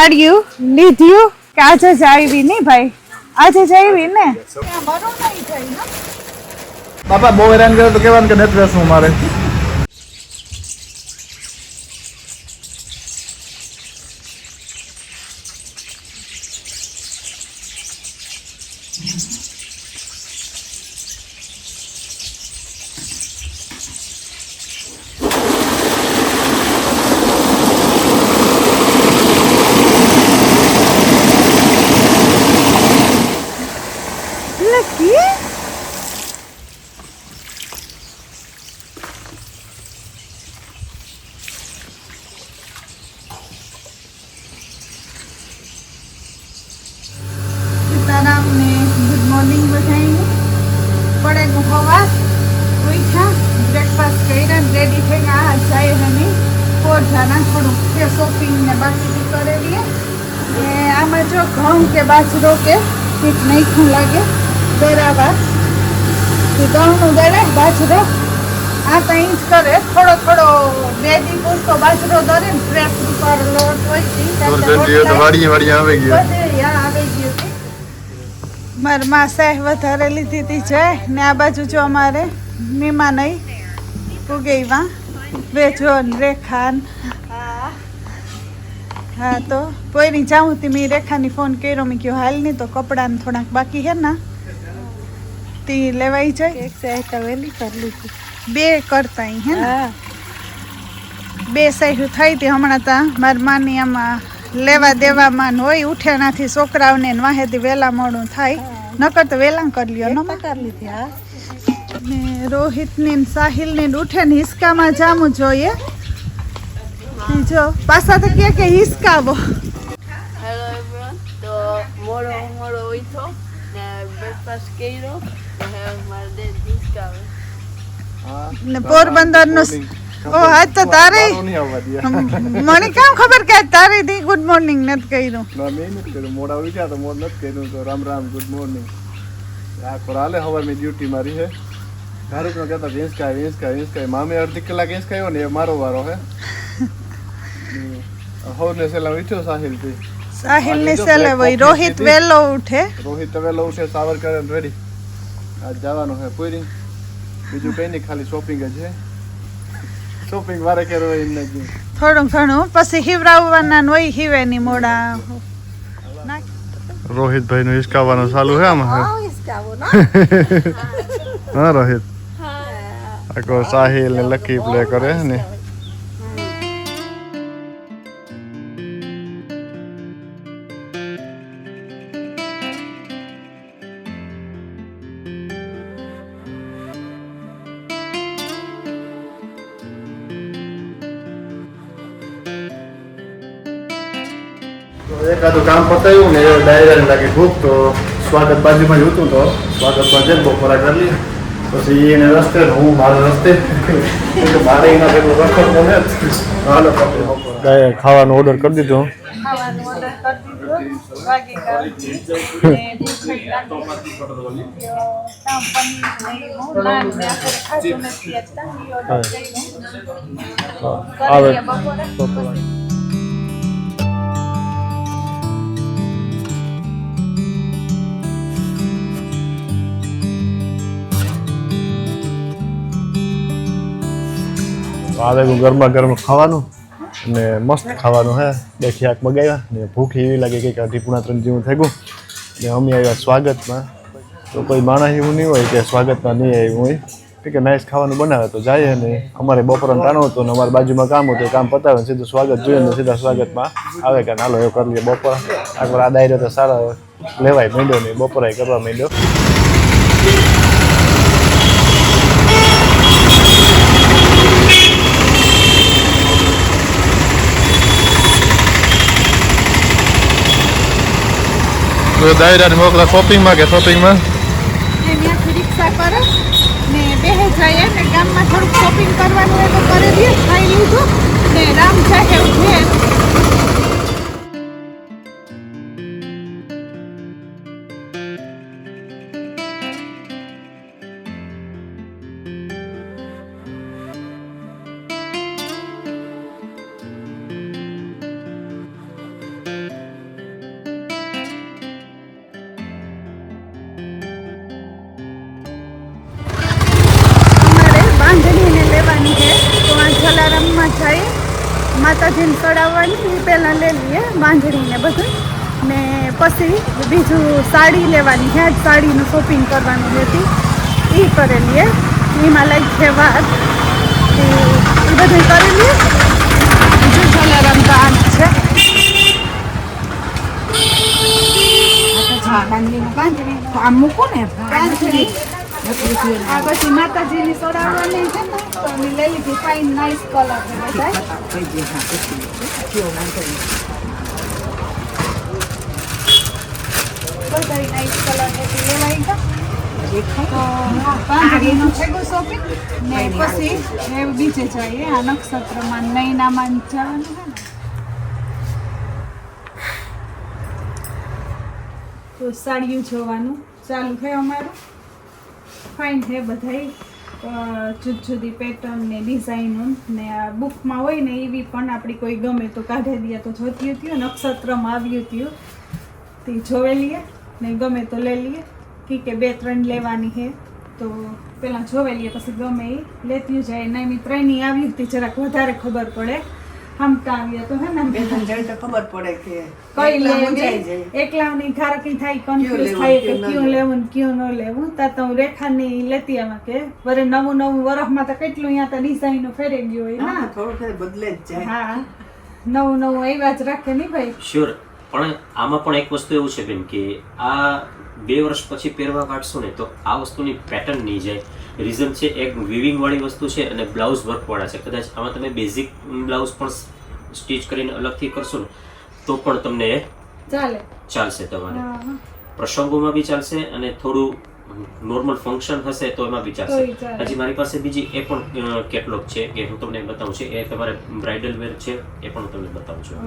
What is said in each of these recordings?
વાળ્યું લીધ્યું કે આજે જ આવી નહીં ભાઈ, આજે જ આવી ને બાપા બહુ હેરાન કરે તો કહેવાનું કે નથી બેસવું મારે. ગુડ મોર્નિંગ બધાને. પડે હવા ઉઠ્યા, બ્રેકફાસ્ટ કરીને રેડી થઈને આ જાય અમે પોરજાના થોડું શોપિંગ ને બાકી કરેલી. આમાં જો ઘઉં કે બાજરો કે કંઈક નાખ્યું લાગે બરાબર. ઘઉંનું દળે બાજરો આ કંઈ જ કરે, થોડો થોડો બે દી પૂરતો બાજરો દરે ને ફ્રેશ ઉપર લોટ હોય વાડી આવી ગયો. આવી ગયું. મારી માં સેહ વધારે લીધી હતી જાય ને આ બાજુ જો અમારે મહેમાન ઉગેવા વેજો રેખાન. હા તો કોઈની જાઉં તી મેં રેખાની ફોન કર્યો, મેં કહ્યું હાલ નહીં તો કપડાને થોડાક બાકી હે ને તે લેવાઈ જાય. એક સાઈડ વેલી કરી લીધી, બે કરતા હે ને બે સાઈડ થઈ હતી હમણાં ત્યાં મારી માની આમાં લેવા દેવામાં હોય ઉઠ્યા નાથી છોકરાઓને વાહેથી વહેલા મોડું થાય, નકર તો વહેલા કરી લ્યો ને કરી લીધી. હા ને રોહિતની ને સાહિલની ઉઠે ને હિસકામાં જામું જોઈએ. જો પાછા તો કે હિસકાવો. હેલો એવરીવન, તો મોડો ઉઠ્યો ને બ્રેકફાસ્ટ કર્યો ને મારે ડેડ હિસકાવે ને પોરબંદર નું. ઓ આજ તો તારે મને કેમ ખબર કે તારે દી ગુડ મોર્નિંગ નથી કર્યું? મેં નથી કર્યું, મોડા ઉઠ્યા તો મોડ નથી કર્યું. તો રામ રામ ગુડ મોર્નિંગ. આ કોરાલે હવાર મેં ડ્યુટી મારી છે. તારીખ નો કહેતા હિંસકાય મામે અડધી કલાક હિંસકાયો ને એ મારો વારો હે. હવને સેલા ઉઠ્યો સાહિલ થી. સાહિલ ને સેલે ભાઈ રોહિત વેલો ઉઠે. રોહિત વેલો ઉઠે, સાવર કરે રેડી. આજ જવાનું છે પૂરી. બીજું કઈ નહીં, ખાલી શોપિંગ જ છે. શોપિંગ વારે કે રોઈ નથી થોડું ઘણું પછી હિવરાવવાના હોય હિવે ની મોડા. રોહિતભાઈ નું હિસકાવાનું ચાલુ છે આમાં. હા રોહિત આખો સાહિલ ને લકી પ્લે કરે ને. એકાદું કામ પતાવ્યું ને ડાયરા લાગે ભૂખ, તો સ્વાગત બાજુમાં જ હતું તો સ્વાગતમાં જઈને બપોરા કરી લઈએ. પછી એને રસ્તે હું મારા રસ્તે મારે એના ભેગું રખડ મને ખાવાનો ઓર્ડર કરી દીધો. આવે ગરમા ગરમ ખાવાનું ને મસ્ત ખાવાનું હે. બે શાક મગાવ્યા ને ભૂખ એવી લાગે કે 2:30 જેવું થઈ ગયું ને અમે આવ્યા સ્વાગતમાં. તો કોઈ માણસ એવું નહીં હોય કે સ્વાગતમાં નહીં આવ્યું હોય કે નાઇસ ખાવાનું બનાવે તો જાય. ને અમારે બપોરનો ટાણો હતો ને અમારી બાજુમાં કામ હતું, કામ પતાવે ને સીધું સ્વાગત જોઈએ ને સીધા સ્વાગતમાં આવે કે હાલો એવું કરી લઈએ બપોર. આગળ આ દાયરો તો સારો લેવાય માંડ્યો ને બપોરાય કરવા માંડ્યો. દાયરા મોકલા શોપિંગમાં કે શોપિંગમાં રિક્ષા કરે ને બેહે જાય ને ગામમાં થોડુંક શોપિંગ કરવાનું હોય તો કરી દઈએ. ખાઈ લીધું ને રામ જાય એવું છે. માતાજીને ચડાવવાની એ પહેલાં લઈ લઈએ, બાંધણી ને બધું. ને પછી બીજું સાડી લેવાની છે, આજ સાડીનું શોપિંગ કરવાનું હતી એ કરેલી. એમાં લઈ છે વાત એ બધું કરેલી. બીજું જલારામ કામ છે. આમ મૂકો ને બાંધણી આ પછી માતાજીની ચડાવવાની છે ને તો અમે લઈ લીધી ફાઇન નાઇસ કલર છે બધા. બધા નાઇસ કલર નથી લેવાઈ ગયા. બાંધણીનું છે શોપિંગ ને પછી બીજે જઈએ. આ નક્ષત્રમાં નૈનામાં જવાનું છે ને તો સાડીયું જોવાનું ચાલુ છે અમારું. ફાઇન છે બધાય જુદી જુદી પેટર્ન ને ડિઝાઇનો ને આ બુકમાં હોય ને એવી પણ આપણી કોઈ ગમે તો કાઢી દઈએ તો જોતી હતી. નક્ષત્રમાં આવ્યું હતું તે જોઈ લઈએ ને ગમે તો લઈ લઈએ. ઠીક કે 2-3 લેવાની છે તો પહેલાં જોઈ લઈએ પછી ગમે એ લેતી જાય. નહીં મેં 3 આવી હતી જરાક વધારે ખબર પડે. હમતા આવ્યા તો હે ને ખબર પડે કે કઈ લેવી એકલાની ખારકી થાય, કન્ફ્યુઝ થાય કે ક્યું લેવું ને ક્યું ન લેવું. તા તો હું રેખાની લેતી આમાં કે વરે નવું વરસમાં તો કેટલું અહીંયા તો ડિઝાઇનો ફેરી ગયું હોય ના થોડું બદલે જ જાય. હા નવું આવ્યા જ રાખે નહીં ભાઈ. શ્યોર. પણ આમાં પણ એક વસ્તુ એવું છે બેન કે આ 2 વર્ષ પછી પહેરવા કાઢશો ને તો આ વસ્તુની પેટર્ન નહીં જાય. રીઝન છે એક વિવિંગ વાળી વસ્તુ છે અને બ્લાઉઝ વર્ક વાળા છે. કદાચ આમાં તમે બેઝિક બ્લાઉઝ પણ સ્ટીચ કરીને અલગથી કરશો ને તો પણ તમને ચાલશે. તમારે પ્રસંગોમાં બી ચાલશે અને થોડું નોર્મલ ફંક્શન હશે તો એમાં બી ચાલશે. હજી મારી પાસે બીજી એ પણ કેટલોગ છે કે હું તમને બતાવું છું. એ તમારે બ્રાઇડલ વેર છે એ પણ હું તમને બતાવું છું.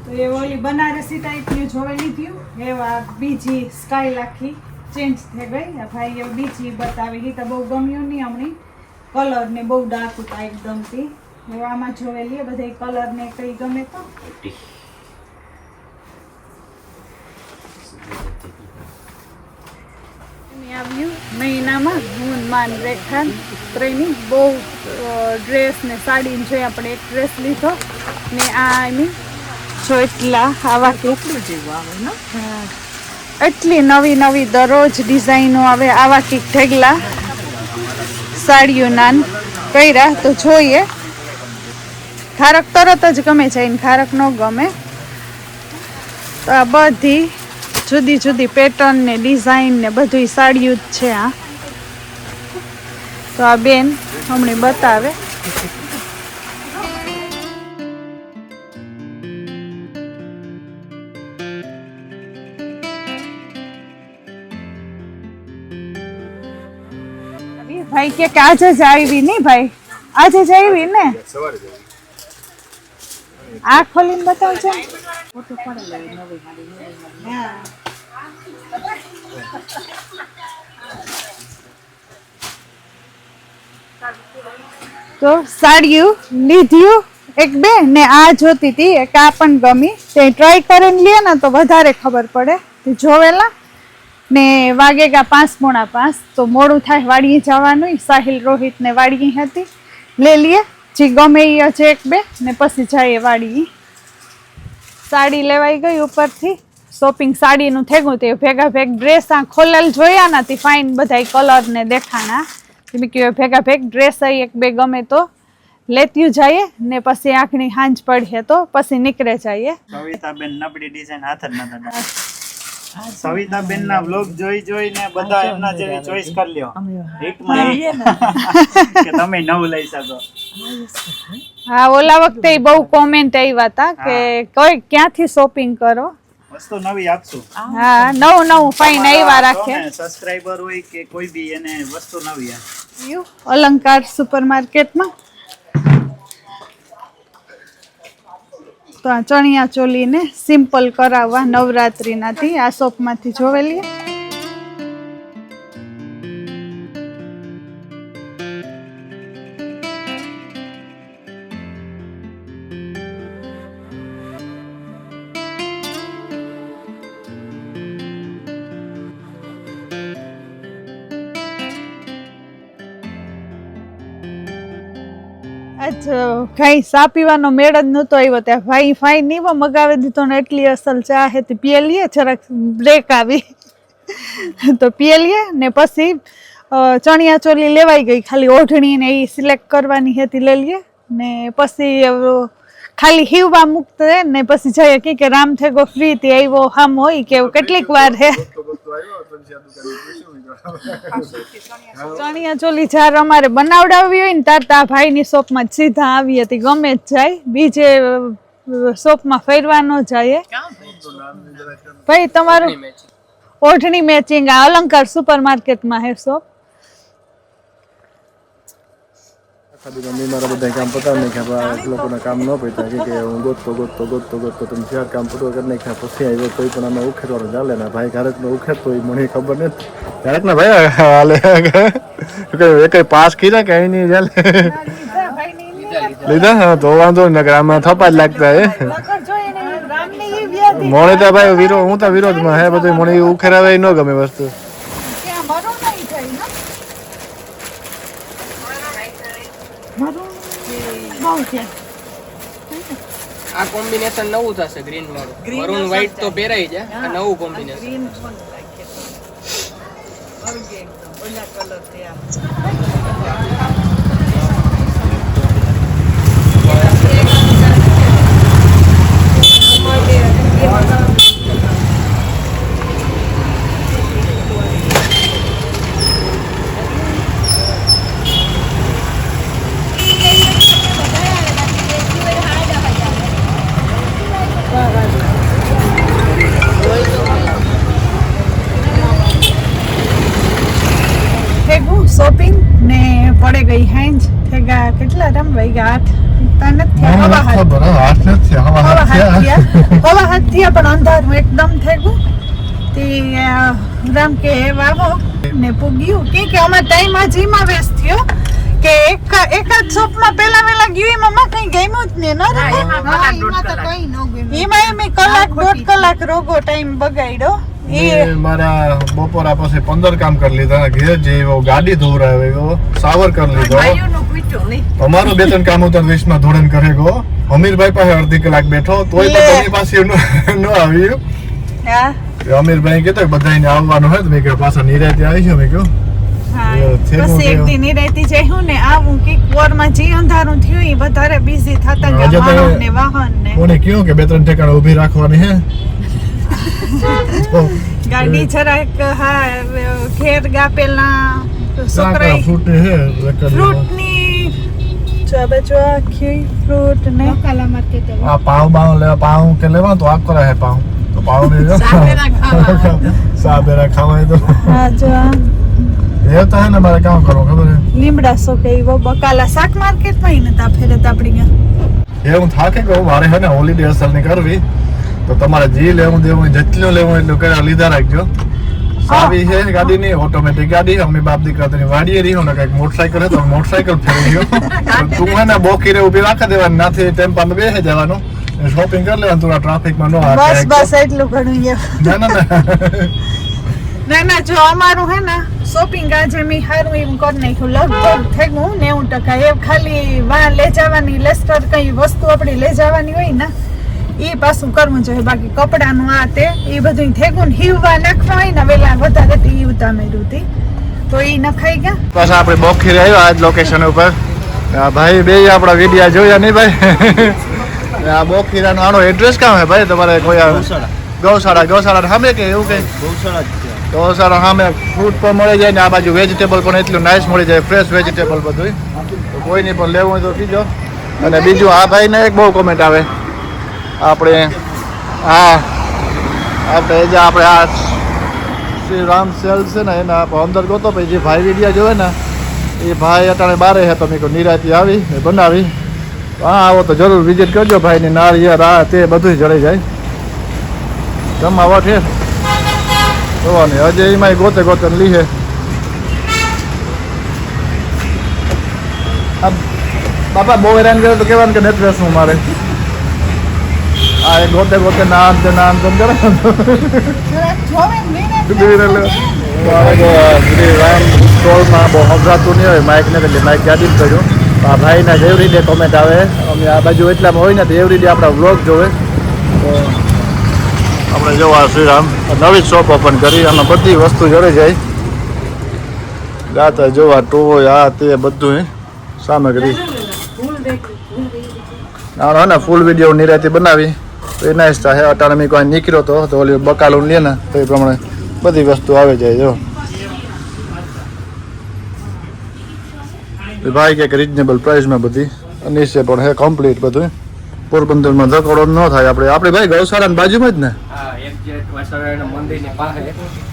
તો એ ઓલી બનારસી ટાઈપની જોવેલી થયું એવા બીજી સ્ટાઇલ આખી ચેન્જ થઈ ગઈ. ભાઈ એ બીજી બતાવી તો બહુ ગમ્યું નહીં હમણાં. કલર ને બહુ ડાર્ક હતા એકદમથી. એવામાં જોવેલી બધા કલર ને કઈ ગમે તો આવ્યું મહિનામાં હું માન રેખાન ત્રણની બહુ ડ્રેસ ને સાડી જોઈ. આપણે એક ડ્રેસ લીધો ને આ એની જો એટલા આવા કેટલું જેવું આવે ને. એટલી નવી દરરોજ ડિઝાઇનો આવે. આવા કંઈક ઢગલા સાડીઓ નાન કર્યા તો જોઈએ. ખારક તરત જ ગમે છે ને ખારક ન ગમે તો આ બધી જુદી જુદી પેટર્ન ને ડિઝાઇન ને બધું સાડીઓ જ છે. આ તો આ બેન હમણાં બતાવે. ભાઈ કે આજે જ આવી નહીં ભાઈ, આજે જ આવી ને. આ ખોલીને બતાવજો. તો સાડીઓ લીધ્યું 1-2 ને આ જોતી હતી એક આ પણ ગમી. તે ટ્રાય કરીને લે ને તો વધારે ખબર પડે. જોવેલા ને વાગેગા 5:45 તો મોડું થાય વાડીએ જવાનું. સાહિલ રોહિત ને વાડી હતી. લઈ લઈએ જે ગમે એ છે 1-2 ને પછી જઈએ વાડી. સાડી લેવાઈ ગઈ ઉપરથી. શોપિંગ સાડીનું થઈ ગયું. તે ભેગા ભેગ ડ્રેસ આ ખોલેલ જોયા નથી. ફાઇન બધા કલર ને દેખાણા. મેં કહ્યું ભેગા ભેગ ડ્રેસ 1-2 ગમે તો લેતી જઈએ ને પછી આંખની હાંજ પડે તો પછી નીકળે જઈએ. સવિતાબેન નબળી ડિઝાઇન હાથ જ નતા. સવિતાબેન ના વ્લોગ જોઈને બધા એમના જેવી ચોઈસ કરી લ્યો. કે તમે નવું લઈ શકો. હા ઓલા વખતે બહુ કોમેન્ટ આવ્યા હતા કે કોઈ ક્યાંથી શોપિંગ કરો. વસ્તુ નવી આપશું. હા નવું ફાઇન આવ્યા રાખે. સબસ્ક્રાઇબર હોય કે કોઈ બી એને વસ્તુ નવી આપે. અલંકાર સુપરમાર્કેટમાં તો આ ચણિયા ચોલીને સિમ્પલ કરાવવા નવરાત્રિનાથી આ શોપમાંથી જોવેલી. આજ કઈ ચા પીવાનો મેળ જ નહોતો આવ્યો ત્યાં ભાઈ ફાઈ નહીં મગાવી દીધો ને એટલી અસલ ચા હતી પીએ લઈએ જરાક બ્રેક આવી તો પીએ લઈએ ને પછી ચણિયા ચોલી લેવાઈ ગઈ ખાલી ઓઢણી ને એ સિલેક્ટ કરવાની હતી લઈ લઈએ ને પછી ખાલી હીવવા મુક્ત ને પછી જઈએ કે રામ થેગો ફ્રી થી આવ્યો હામ હોય કે કેટલીક વાર હે ચણિયા ચોલી જાર અમારે બનાવડાવવી હોય ને તાર ભાઈ ની શોપ માં સીધા આવી હતી ગમે જ જાય બીજે શોપ માં ફેરવા ન જાય ભાઈ તમારું ઓઢણી મેચિંગ આ અલંકાર સુપર માર્કેટ માં હે શોપ મારા બધા કામ પતાવી નાખ્યા લોકોના કામ ન પતા કે હું ગોતતો તમે જ્યાં કામ પૂરો કરી નાખ્યા પછી આવ્યો કોઈ પણ અમે ઉખેરવાનું ચાલે ને ભાઈ ક્યારેક નો ઉખેરતો હોય મને ખબર નથી ક્યારેક ને ભાઈ હાલે કઈ પાસ કીધા કે અહીં નહીં ચાલે લીધા હા તો વાંધો ને આમાં થપા જ લાગતા હે મોણે તો ભાઈ વિરોધ હું તો વિરોધમાં હે બધું મને ઉખેરાવે ન ગમે વસ્તુ આ કોમ્બિનેશન નવું થશે ગ્રીન વાળું મરૂન વ્હાઈટ તો પહેરાઈ જાય આ નવું કોમ્બિનેશન શોપિંગ ને પડે ગઈ હાંજ થેગા કેટલા રામ વાગ્યા 8 નથી હવા હાથ થયા પણ અંધારું એકદમ થઈ ગયું તે રામ કે વાવો ને પૂગ્યું કે અમાર ટાઈમ આ જીમાં વેસ્ટ થયો કે એક જ શોપમાં પેલા ગયું એમાં કઈ ગમ્યું જ ને એમાં મેં કલાક 1.5 કલાક રોગો ટાઈમ બગાડ્યો મારા બપોરા પછી 15 કામ કરી લીધા ઘેર જેવો ગાડી ધોરાવ્યો સાવર કરી લીધો અમારો 2-3 કામ ઉતર 20 માં ધોરણ કરે ગો અમીરભાઈ પાસે અડધી કલાક બેઠો તોય તો તમારી પાસે ન આવ્યું અમીરભાઈ કહેતો બધાને આવવાનું હોય તો મેં કે પાછા નિરાતે આવી છે મેં કહ્યું બસ એક દી નિરાતી જઈશું ને આવું કે કોરમાં જે અંધારું થયું એ વધારે બિઝી થતા ગયા વાહન ને કોને કહ્યું કે 2-3 ઠેકાણે ઊભી રાખવાની હે ગાડી જરાક હા ઘેર ગા પેલા છોકરા ફ્રૂટની ચાબે જો આખી ફ્રૂટ ને કાલા માર્કેટ આ પાવ લેવા પાવ કે લેવા તો આપ કરા હે પાવ તો પાવ ને સાબેરા ખાવા તો હા જો એ તો હે ને મારે કામ કરવો ખબર હે લીમડા સો કે વો બકાલા શાક માર્કેટ માં ને તા ફેરે તાપડી ગયા એ હું થાકે ગયો મારે હે ને હોલિડે અસર ની કરવી તો તમારે જે લેવું દેવું જેટલું લેવું એટલું કરી લીધા રાખજો સાવી છે ગાડી ની ઓટોમેટિક ગાડી અમે બાપ દીકરા તેની વાડીએ રહ્યો ને કઈક મોટરસાઇકલ હે તો મોટરસાઇકલ ફેરી ગયો તું હે ને બોકી રે ઉભી રાખી દેવાની નાથી ટેમ્પા માં બેસી જવાનું શોપિંગ કરી લેવાનું થોડા ટ્રાફિક માં ન આવે બસ એટલું ઘણું ના જો અમારું હે ને શોપિંગ આજે મેં હારું એવું કરી નાખ્યું લગભગ થઈ ગયું 90% એ ખાલી વાહ લઈ જવાની લેસ્ટર કઈ વસ્તુ આપણી લઈ જવાની હોય ને એ પાછું કરવું જોઈએ બાકી કપડાનું આ તે એ બધું થેગું હીવવા નાખવા હોય ને વેલા વધારે ઈ ઉતામેર્યું હતી તો એ નખાઈ ગયા બસ આપણે બોખીર આવ્યા આજ લોકેશન ઉપર ભાઈ બે આપણા વિડિયા જોયા નહીં ભાઈ આ બોખીરાનો આનો એડ્રેસ કામ હે ભાઈ તમારે કોઈ ગૌશાળા સામે કે એવું કઈ ગૌશાળા સામે ફ્રૂટ પણ મળી જાય ને આ બાજુ વેજીટેબલ પણ એટલું નાઇસ મળી જાય ફ્રેશ વેજીટેબલ બધું તો કોઈને પણ લેવું હોય તો કીજો અને બીજું આ ભાઈને એક બહુ કોમેન્ટ આવે આપણે આપણે આ શ્રી રામ સેલ્સ છે ને એના અંદર ગોતો પછી જે ભાઈ વિડીયા જોવે ને એ ભાઈ અટાણે બારે છે તમે નિરાતી આવી બનાવી હા આવો તો જરૂર વિઝિટ કરજો ભાઈની નાળિયેર આ તે બધું જળી જાય જમાવટ છે જોવાની હજે એમાં ગોતે લીહે બાપા બહુ હેરાન કરે તો કહેવાનું કે નથી બેસવું મારે આ એ ગોતે નામ કરે શ્રી રામ સ્ટોલમાં બહુ હભરાતું નહીં હોય માઇક ને એટલે માઇક ગાડી જ કર્યું આ ભાઈના જ એવરીડે કોમેન્ટ આવે અમે આ બાજુ એટલામાં હોય ને તો એવરીડે આપણા વ્લોગ જોવે તો આપણે જો આ શ્રીરામ નવી શોપ ઓપન કરી આમાં બધી વસ્તુ જોડે જાય ગાતા જોવા ટોય આ તે બધું સામગ્રી ના ને ફૂલ વિડીયો નિરાતી બનાવી તો એ નાઈસ થાય અટાણે મેં કોઈ નીકળ્યો તો ઓલી બકાલું લે ને તો એ પ્રમાણે બધી વસ્તુ આવી જાય જો ભાઈ કંઈક રિઝનેબલ પ્રાઇસમાં બધી નીચે પણ હે કમ્પ્લીટ બધું પોરબંદરમાં ધકોડો ન થાય આપણે ભાઈ ગૌશાળાની બાજુમાં જ ને હા એક્ઝેક્ટ વાસણાના મંદિરની પાસે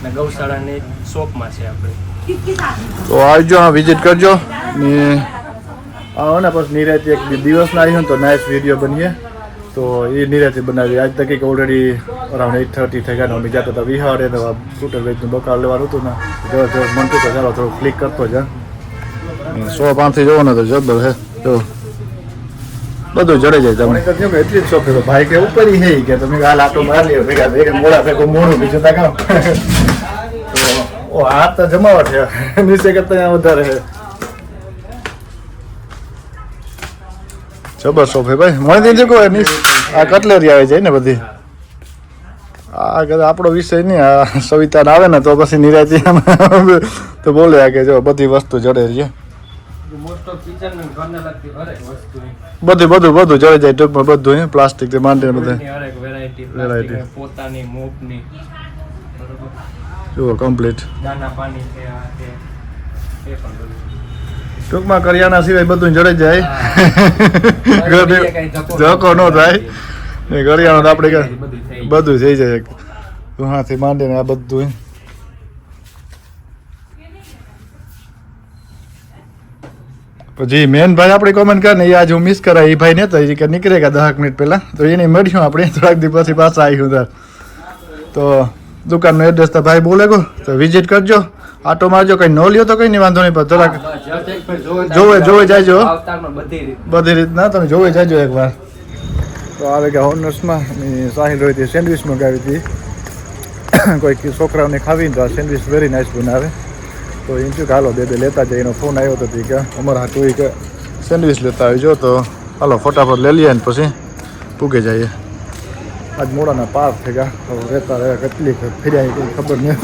ને ગૌશાળાની શોપમાં છે આપણે તો આવજો વિઝિટ કરજો ને આવો ને પછી નિરાતે એક દિવસના આવી હોય તો નાઇસ વિડીયો બનીએ તો એ નિરાતે બનાવી આજ તક કંઈક ઓલરેડી અરાઉન્ડ 8:30 થઈ ગયા અમે જતા હતા વિહારે તો સ્કૂટર વેચનું બકાલ લેવાનું હતું ને જો મનતું તો ચાલો થોડું ક્લિક કરતો જા 105 જોવો ને તો જબર હે જો બધું જડે જાય તમને કહ્યું એટલી જ શોપ છે ભાઈ કે ઉપર હે કે તમે હાલ આટો માર લ્યો ભેગા ભેગા મોડા ભેગું મોડું બીજું તા કામ તો ઓ આ તો જમાવટ છે નીચે કરતા વધારે છે જબર શોપ હે ભાઈ મને દીધું કોઈ નહીં આ કટલેરી આવે જાય ને બધી આ કદાચ આપણો વિષય નહીં આ સવિતા આવે ને તો પછી નિરાતી તો બોલે કે જો બધી વસ્તુ જડે છે બધું જડે જાય ટૂંકમાં બધું પ્લાસ્ટિક થી માંડીને બધું વેરાયટી પોતાની મોપની જુઓ કમ્પ્લીટ દાના પાણી છે આ છે એ પણ બધું ટૂંકમાં કરિયાણા સિવાય બધું જડે જાય ધક્કો ન થાય ને કરિયાણું તો આપણે બધું થઈ જાય હાથી માંડીને આ બધું પછી મેન ભાઈ આપણી કોમેન્ટ કરે ને એ આજે હું મિસ કરાય એ ભાઈ ને તો એ કે નીકળે ગયા 10 મિનિટ પહેલા તો એને મળ્યું આપણે થોડાક દિવસ પછી પાછા આવ્યું તાર તો દુકાનનો એડ્રેસ તો ભાઈ બોલે ગો તો વિઝિટ કરજો આટો મારજો કઈ ન લ્યો તો કઈ નહીં વાંધો નહીં પણ જરાક જોવે જાયજો બધી રીતના તમે જોવે જાયજો એકવાર તો આવે કે હોનર્સમાં સાહિલ રોહિત સેન્ડવિચ મંગાવી હતી કોઈ છોકરાઓને ખાવીને તો આ સેન્ડવિચ વેરી નાઇસ બનાવે તો એમ શું કે હાલો બે લેતા જાય એનો ફોન આવ્યો હતો કે અમારા હાટું કે સેન્ડવિચ લેતા આવજો તો હાલો ફટાફટ લઈ લઈએ ને પછી પૂગે જઈએ આજ મોડાના પાર થઈ ગયા રહેતા કેટલી ફર્યા કંઈ ખબર નહીં